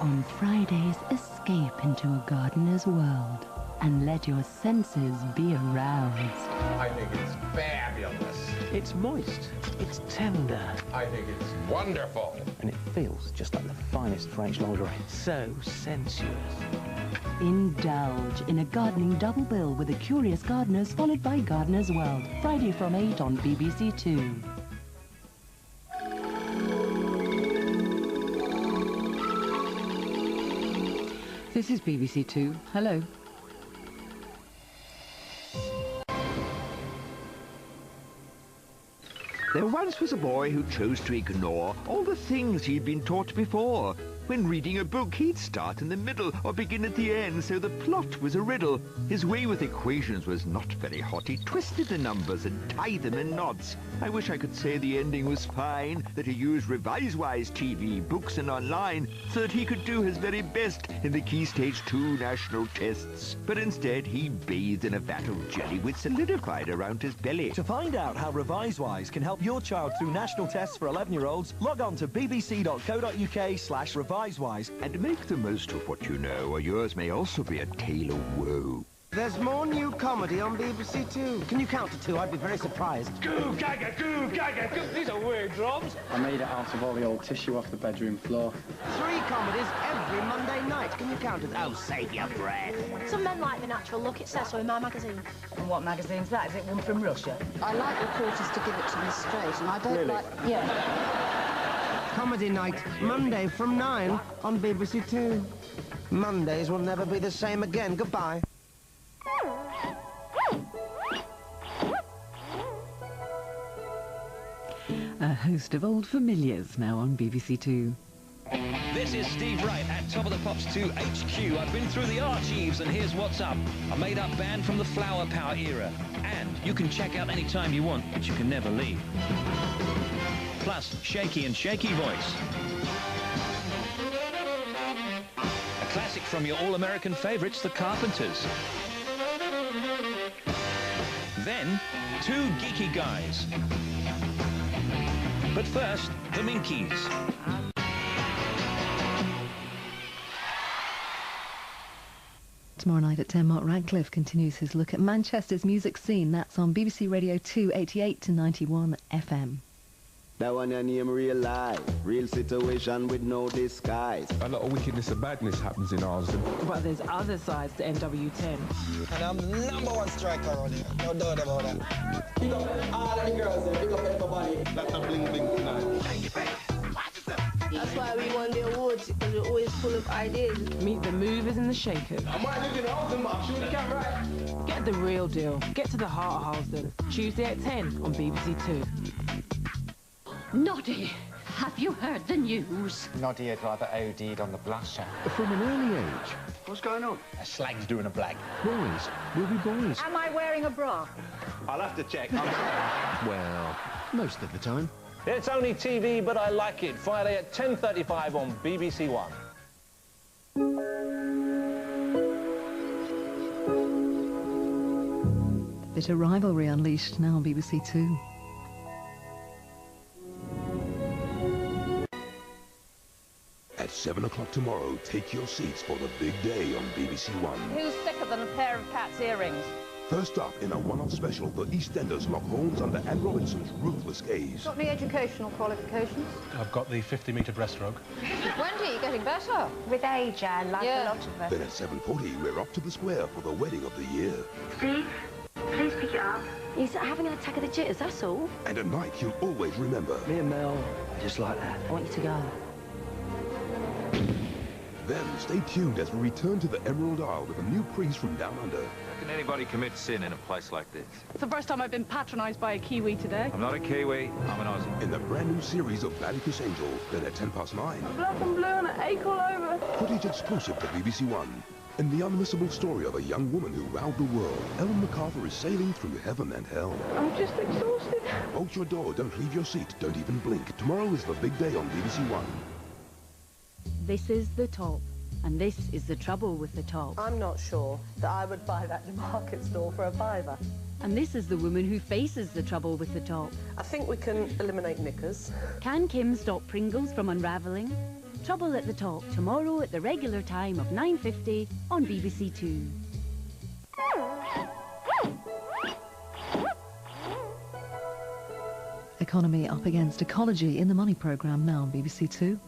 On Fridays, escape into a gardener's world and let your senses be aroused. I think it's fabulous. It's moist. It's tender. I think it's wonderful. And it feels just like the finest French lingerie. So sensuous. Indulge in a gardening double bill with the Curious Gardeners followed by Gardener's World. Friday from 8 on BBC Two. This is BBC Two. Hello. There once was a boy who chose to ignore all the things he'd been taught before. When reading a book, he'd start in the middle or begin at the end, so the plot was a riddle. His way with equations was not very hot. He twisted the numbers and tied them in knots. I wish I could say the ending was fine, that he used ReviseWise TV, books and online, so that he could do his very best in the Key Stage 2 national tests. But instead, he bathed in a vat of jelly which solidified around his belly. To find out how ReviseWise can help your child through national tests for 11-year-olds, log on to bbc.co.uk/ReviseWise and make the most of what you know, or yours may also be a tale of woe. There's more new comedy on BBC Two. Can you count to 2? I'd be very surprised. Goo gaga, goo gaga, goo. These are weird drums. I made it out of all the old tissue off the bedroom floor. 3 comedies every Monday night. Can you count to... Oh, save your breath. Some men like the natural look. It says so in my magazine. And what magazine's that? Is it one from Russia? I like reporters to give it to me straight, and I don't like... Yeah. Comedy night, Monday from 9 on BBC Two. Mondays will never be the same again. Goodbye. A host of old familiars now on BBC Two. This is Steve Wright at Top of the Pops 2 HQ. I've been through the archives and here's what's up. A made-up band from the Flower Power era. And you can check out any time you want, but you can never leave. Plus, Shaky and Shaky Voice. A classic from your all-American favorites, the Carpenters. Then, 2 geeky guys. But first, the Minkies. Tomorrow night at 10, Mark Radcliffe continues his look at Manchester's music scene. That's on BBC Radio 2, 88 to 91 FM. That one your name real life, real situation with no disguise. A lot of wickedness and badness happens in Arsden. But there's other sides to NW10. And I'm the #1 striker around here. No doubt about that. Pick up all of the girls there, pick up everybody. That's a bling bling tonight. That's why we won the awards, because we're always full of ideas. Meet the movers and the shakers. I might live in Halsden, but I'm shooting the camera. Get the real deal. Get to the heart of Halsden. Tuesday at 10 on BBC Two. Noddy, have you heard the news? Noddy had rather OD'd on the blusher. From an early age. What's going on? A slag's doing a blag. Boys will be boys. Am I wearing a bra? I'll have to check. Well, most of the time. It's only TV, but I like it. Friday at 10:35 on BBC One. Bit of rivalry unleashed now on BBC Two. At 7 o'clock tomorrow, take your seats for the big day on BBC One. Who's thicker than a pair of cat's earrings? First up, in a one-off special, the EastEnders lock horns under Anne Robinson's ruthless gaze. Got any educational qualifications? I've got the 50-metre breaststroke. Wendy, you're getting better. With age, Anne, like a lot of us. Then at 7:40, we're up to the square for the wedding of the year. Steve, please pick it up. He's having an attack of the jitters, that's all. And a night you'll always remember. Me and Mel, just like that. I want you to go. Then stay tuned as we return to the Emerald Isle with a new priest from down under. How can anybody commit sin in a place like this? It's the first time I've been patronised by a Kiwi today. I'm not a Kiwi, I'm an Aussie. In the brand new series of Vatican's Angel, then at 9:10. Black and blue and an ache all over. Footage exclusive to BBC One. In the unmissable story of a young woman who wowed the world, Ellen MacArthur is sailing through heaven and hell. I'm just exhausted. Bolt your door, don't leave your seat, don't even blink. Tomorrow is the big day on BBC One. This is the top, and this is the trouble with the top. I'm not sure that I would buy that in a market store for a £5. And this is the woman who faces the trouble with the top. I think we can eliminate knickers. Can Kim stop Pringles from unravelling? Trouble at the Top, tomorrow at the regular time of 9:50 on BBC Two. Economy up against ecology in the Money programme now on BBC Two.